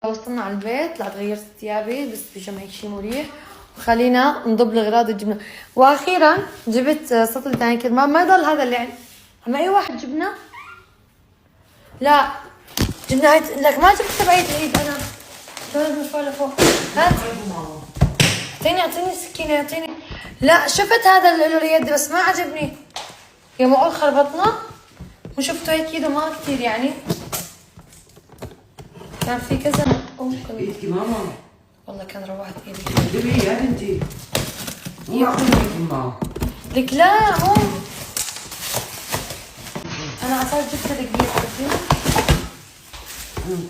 وصلنا على البيت لا غيرت ثيابي بس بيجامه هيك شي مريح وخلينا نضب الاغراض الجبنه. واخيرا جبت سطل ثاني كرمال ما يضل هذا اللي عندي. اما اي واحد جبنه لا جبنا هاي لك ما جبت تبعية العيد انا لازم نرفع لفوق. هات اعطيني سكينه اعطيني. لا شفت هذا اللي له يد بس ما عجبني يا معقول خربطنا وشفتوا هيك ايده ما كثير يعني كان في كذا. ايدك ماما والله كان روعت ايدي. جيبي يا بنتي مو معقول ماما لك لا هو انا عصاي جبت لك كبير عارفين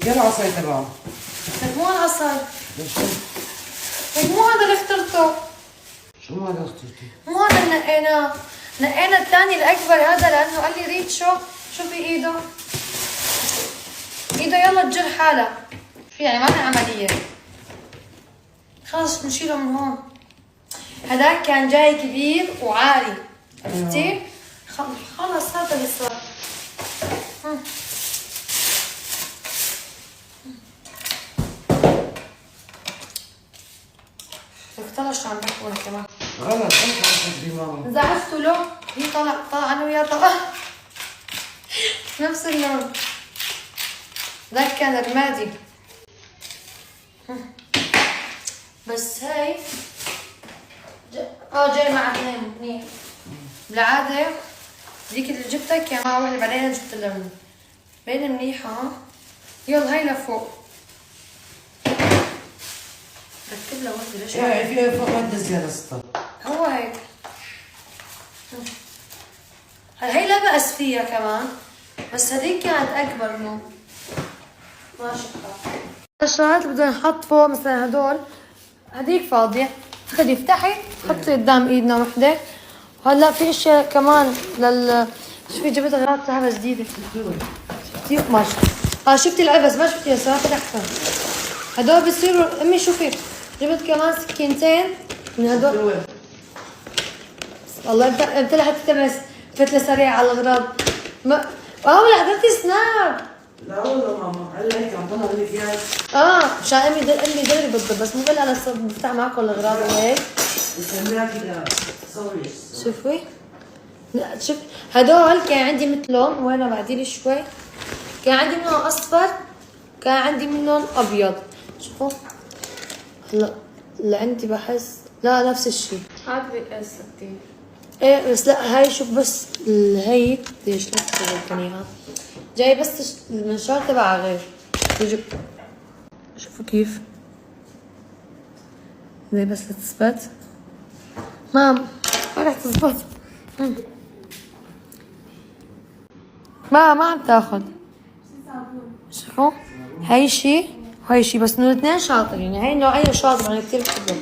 كيف العصاية تبعه؟ لك مو العصاي ليش؟ لك مو هذا اللي اخترته. شو ما هذا اخترتي؟ مو هذا اللي نقينا الثاني الاكبر هذا لانه قال لي ريتشو شوفي ايده يلا تجر حالها في يعني ما كان عمليه خلص نشيله من هون. هذاك كان جاي كبير وعالي عرفتي؟ خلص هذا اللي صار. طلع شو عم بحكوا كمان غلط انت عم ماما زعفتوا له هي طلع انا وياه طلع نفس اللون. ذاك كان رمادي بس هاي جاي مع اثنين منيح. بالعادة ذيك اللي جبتها كان مع واحدة بعدين جبت اللون بين منيحة. يلا هاي لفوق ركب لها وحدة ليش؟ ايه فيها فوق وحدة زيادة سطر هو هيك. هي لا بأس فيها كمان بس هذيك كانت أكبر منه ما شفتها. الشغلات اللي بدنا نحط فوق مثلا هدول هذيك فاضية خدي افتحي حطي قدام ايدنا وحدة. وهلا في اشياء كمان شوفي جبت اغراض سحبة جديدة شفتي ماشي شفتي العبس ما شفتي هسه فتحتها هدول بصيروا امي شوفي جبت كمان سكينتين من هدول. والله امتلحت تمس فتلة سريعة على الأغراض ما لا حضرتي سناب. لا والله ماما هلا هيك عم طلع لك اياها مشان امي دغري بالضبط بس مو بلا انا بفتح معكم الاغراض وهيك بسميها كذا صوري. شوفي لا شوف هدول كان عندي مثلهم وين بعديلي شوي كان عندي منهم اصفر كان عندي منهم ابيض. شوفوا هلا اللي عندي بحس لا نفس الشيء هاد بقاس 60. ايه بس لا هاي شوف بس هي ليش نفس اياها جاي بس المنشار تبعها غير. شوفوا كيف زي بس لتثبت ما رح تزبط ما عم تاخذ. شوفوا هاي شي وهي شي بس انه الاثنين شاطرين يعني هاي النوعية شاطرة انا كثير بحبهم.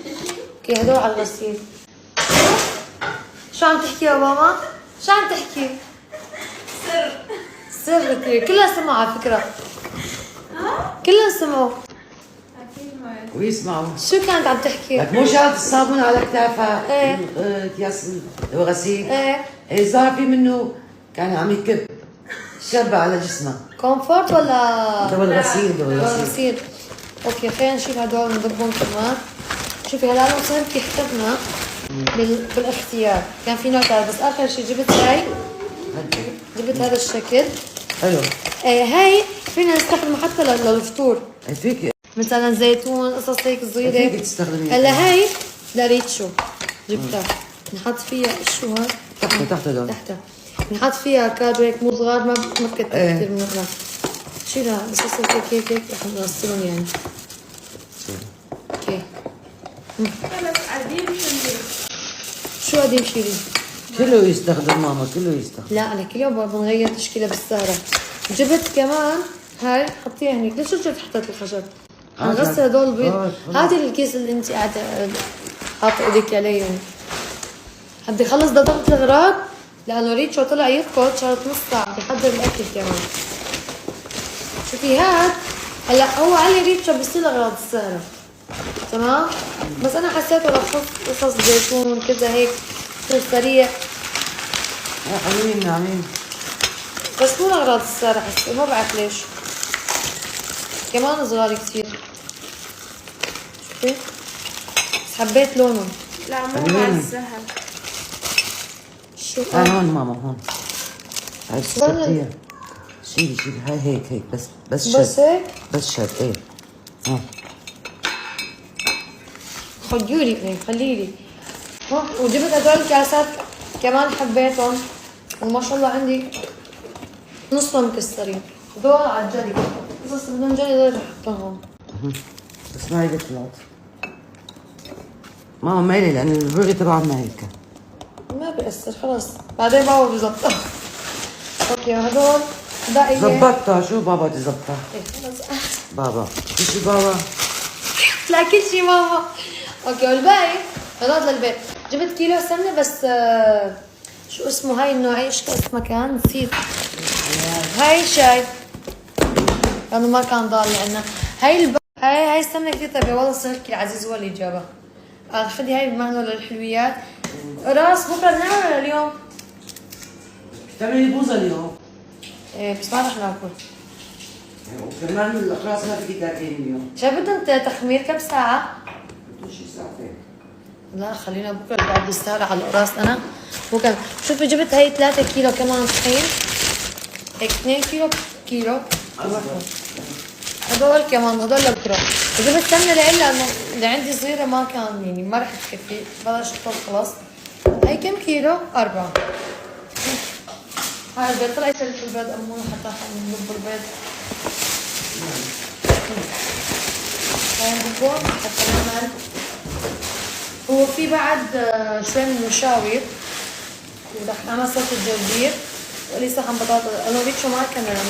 اوكي هدول على الغسيل. شو عم تحكي يا ماما؟ شو عم تحكي؟ سر كثير كلها سمعوا على فكرة. كلها سمعوا ويسمعوا. شو كانت عم تحكي؟ لك مو شالت الصابون على كتافها ايه اكياس الغسيل ايه صار في منه كان عم يكب شربة على جسمها. كومفورت ولا دول غسيل اوكي خلينا نشيل هدول نضبهم كمان. شوفي هلا انا وصلت اخترنا بالاختيار كان في نوع ثالث بس اخر شيء جبت هاي جبت هذا الشكل حلو. هاي فينا نستخدمها حتى للفطور فيك مثلا زيتون قصص هيك صغيره فيك تستخدميها. هلا هاي لريتشو جبتها نحط فيها شو هاد تحت نحط فيها كادو هيك مو صغار ما بكتر كثير من الغراض. شيلها بس هيك رح نغسلهم يعني. اوكي خلص قديم شيلي. شو قديم شيلي؟ كله يستخدم ماما كله يستخدم. لا انا كل يوم بنغير تشكيله بالسهره. جبت كمان هاي حطيها هنيك ليش رجعت حطيت الخشب؟ نغسل هدول البيض. هذه الكيس اللي انت قاعده حاطه ايدك عليه يعني. حد يخلص ضبط الاغراض لانه ريتشو طلع يركض صارت نص ساعه بيحضر الاكل كمان. شوفي هاد هلا هو علي ريتشو بيصير اغراض السهره تمام بس انا حسيته رح احط قصص زيتون كذا هيك سريع. حلوين ناعمين بس مو اغراض السهره حسيت ما بعرف ليش كمان صغار كثير. شوفي بس حبيت لونهم. لا مو مع السهل. شو هون ماما هون. هاي شديها. شيلي هاي هيك بس شد. بس هيك؟ بس شد ايه. ها خديولي هيك خليلي. ها وجبت هدول الكاسات كمان حبيتهم وما شاء الله عندي نصهم مكسرين. هدول على الجلي بس بدهم جلي رح احطهم. بس ما هي بطلعت. ماما مالي لأن البرغي تبعها ما هيك. ما بيأثر خلص بعدين بابا بيظبطها. اوكي هدول باقي زبطتها شو بابا بدي زبطها؟ خلص بابا شو بابا؟ لا كل شيء ماما. اوكي والباقي هدول للبيت. جبت كيلو سمنه بس شو اسمه هاي النوعية ايش اسمها كان نسيت. هاي شاي لانه ما كان ضال عندنا. هاي السمنه كثير طيبه والله صهركي العزيز هو اللي جابها. خدي هاي بمعنى للحلويات. راس بكره بنعمل ولا اليوم؟ بتعملي بوزة اليوم؟ ايه بس ما رح ناكل. وكمان الأقراص ما فيكي تاكلين اليوم. شو بدهم تخمير كم ساعة؟ بدو شي ساعتين. لا خلينا بكره بعد يستاهل على القراص انا. بكره شوفي جبت هاي 3 كيلو كمان طحين. هيك 2 كيلو. هدول كمان هدول لبكره. وجبت سمنه لإلي لانه اللي عندي صغيره ما كان يعني ما رح تكفي بلاش خلص. هي كم كيلو؟ 4. هاي البيض طلع يسلك البيض أمون حتى نضب البيض. هاي نضبهم حتى نعمل. هو في بعد شوي من المشاوي ورح أعمل صوص الجرجير وقلي صحن بطاطا. أنا ريتشو ما أكلنا يعني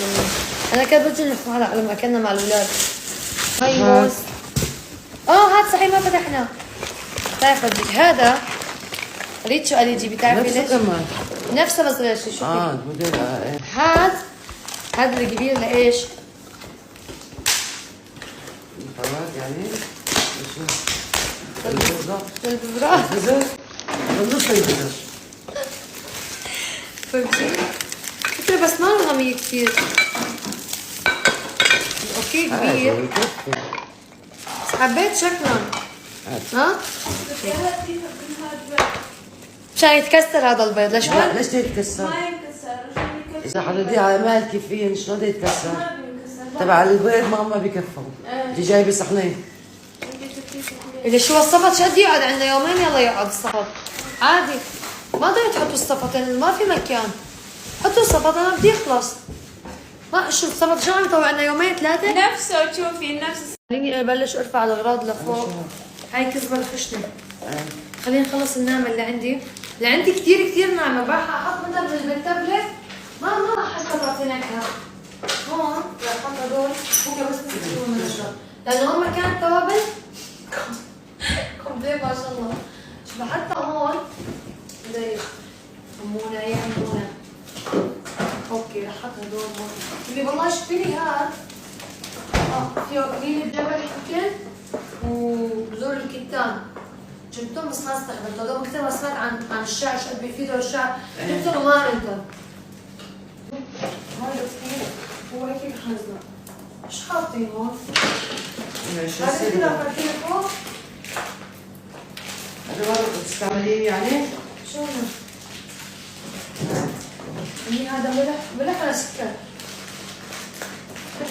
أنا كنت بجي نحكي هلا لما أكلنا مع الأولاد. هاي موز. هاد صحيح ما فتحنا. بتعرف بدك هذا ريتشو قال لي جيبي تعرفي ليش؟ نفسه بس غير شيء شوفي. موديل ايه. هذا الكبير لايش؟ الفواكه يعني؟ شو؟ البزر؟ البزر؟ بالنص البزر. فهمتي؟ فكرة بس ما غنية كثير. اوكي كبير. بس حبيت شكلهم. ها؟ مشان يتكسر هذا البيض ليش لا ليش يتكسر؟ ما ينكسر. إذا حطيتيه على مال كيفين شلون بده يتكسر؟ تبع البيض ما بكفوا. بدي جايبه صحنين. اللي شو الصفط شد يقعد عندنا يومين يلا يقعد الصفط. عادي. ما ضروري تحطوا الصفط لأن ما في مكان. حطوا الصفط أنا بدي يخلص. ما شو الصفط شو عم يطول عندنا يومين 3؟ نفسه تشوفي نفس. خليني ابلش ارفع الاغراض لفوق. هاي كزبره خشنه. خليني نخلص النعمه اللي عندي كثير ناعمه. بروح احط مثلا بالتابلت ما حتى تعطيني هون رح احط هدول بكره بس نسيبهم من الشرب لانه هون مكان التوابل كومبليت ما شاء الله. شوف حتى هون زي أمونة يا أمونة. اوكي رح احط هدول هون. اللي والله اشتري هاد في قليل الجبل يمكن وبذور الكتان جبتهم بس ما استخدمتهم. هذول كثير ما سمعت عن الشعر شو قد بيفيدوا الشعر جبتهم وما عندهم. هاي الكثير هو هيك رح نزله. ايش حاطين هون؟ هذا كذا حاطين فوق. هذا ما بتستعمليه يعني؟ شو هذا ملح ولا سكر؟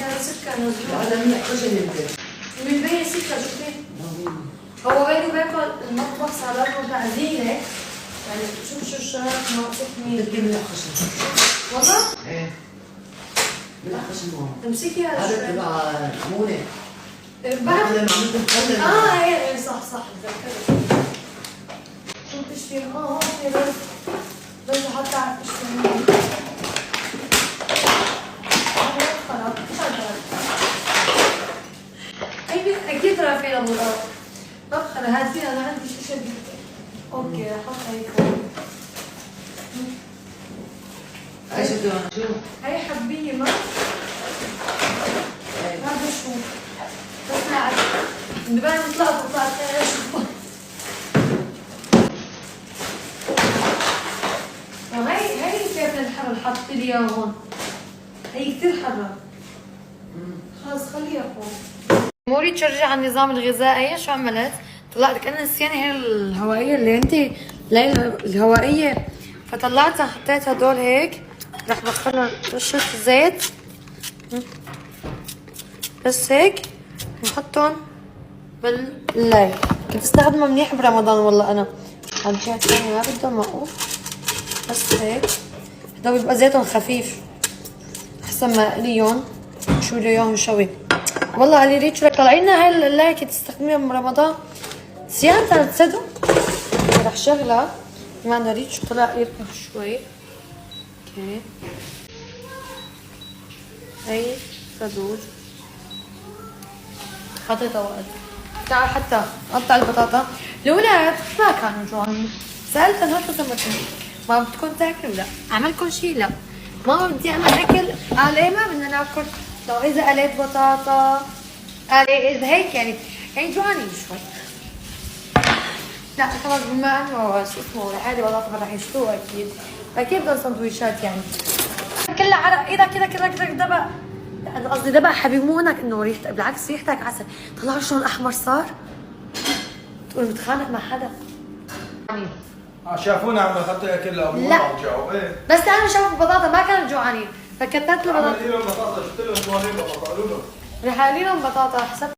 هذا سكر نزله. هذا من خشن يمكن. من بين سكر شوفي. هو بيني وبينكم المطبخ صار له تعزيله يعني شوف شو الشغلات ناقصتني. بدك من خشن. والله؟ ايه. من خشن هون. امسكي هذا هذا تبع أمونة. بعد لما عملت مخلل. ايه صح تذكرت. شو بتشتري؟ هون في رز. رز حتى اعرف اشتري. اكيد رافعين ابو الارض. بخر هاتي انا عندي شيء اوكي رح احط هي فوق. ايش بدنا شو؟ هي حبيه ما هذا شو؟ بس لا نبان طلعت ايش هي كيف الحر حط لي اياها هون. هي كثير حرة. خلص خليها فوق. موري تشرجي على النظام الغذائي. شو عملت؟ طلعت كأنها نسيانة هي الهوائية اللي انت الهوائية، فطلعتها حطيتها دول هيك. رح بخلها رشة زيت بس هيك نحطهم بالليل. كنت استخدمها منيح برمضان والله. انا عم فيها ثانية ما بدهم موقوف بس هيك. هدول بيبقى زيتهم خفيف احسن ما اقليهم شو لي اياهم شوي. والله علي ريتش لك طالعين لنا هاي اللي كنت تستخدميها برمضان صيانتها تصدقوا. رح شغلها بما انه ريتش طلع يركب شوي. اوكي هي صدور حطيتها وقت. تعال حتى قطع البطاطا. الاولاد ما كانوا جوعانين، سالتهم هاتوا سمكة ما بدكم تاكلوا؟ لا. عملكم شيء؟ لا. ماما بدي اعمل اكل. قال ايه ما بدنا ناكل. لو اذا قليت بطاطا قال ايه اذا هيك يعني جوعانين شوي. لا خلص بما انه شو اسمه هذه بطاطا رح يشتوها اكيد بدهم سندويشات يعني. كلها عرق ايه ده كده كده كده دبق. انا قصدي دبق حبيبي مو هناك انه ريحتك بالعكس ريحتك عسل. طلعوا شلون احمر صار. تقول متخانق مع حدا. شافونا عم نحط اكل ابو لا. رجعوا ايه بس انا شافوا البطاطا ما كانوا جوعانين فكترت له عمل بطاطا. لهم بطاطا، شفت لهم صواني بطاطا قالوا لهم رح اقلي لهم بطاطا حسب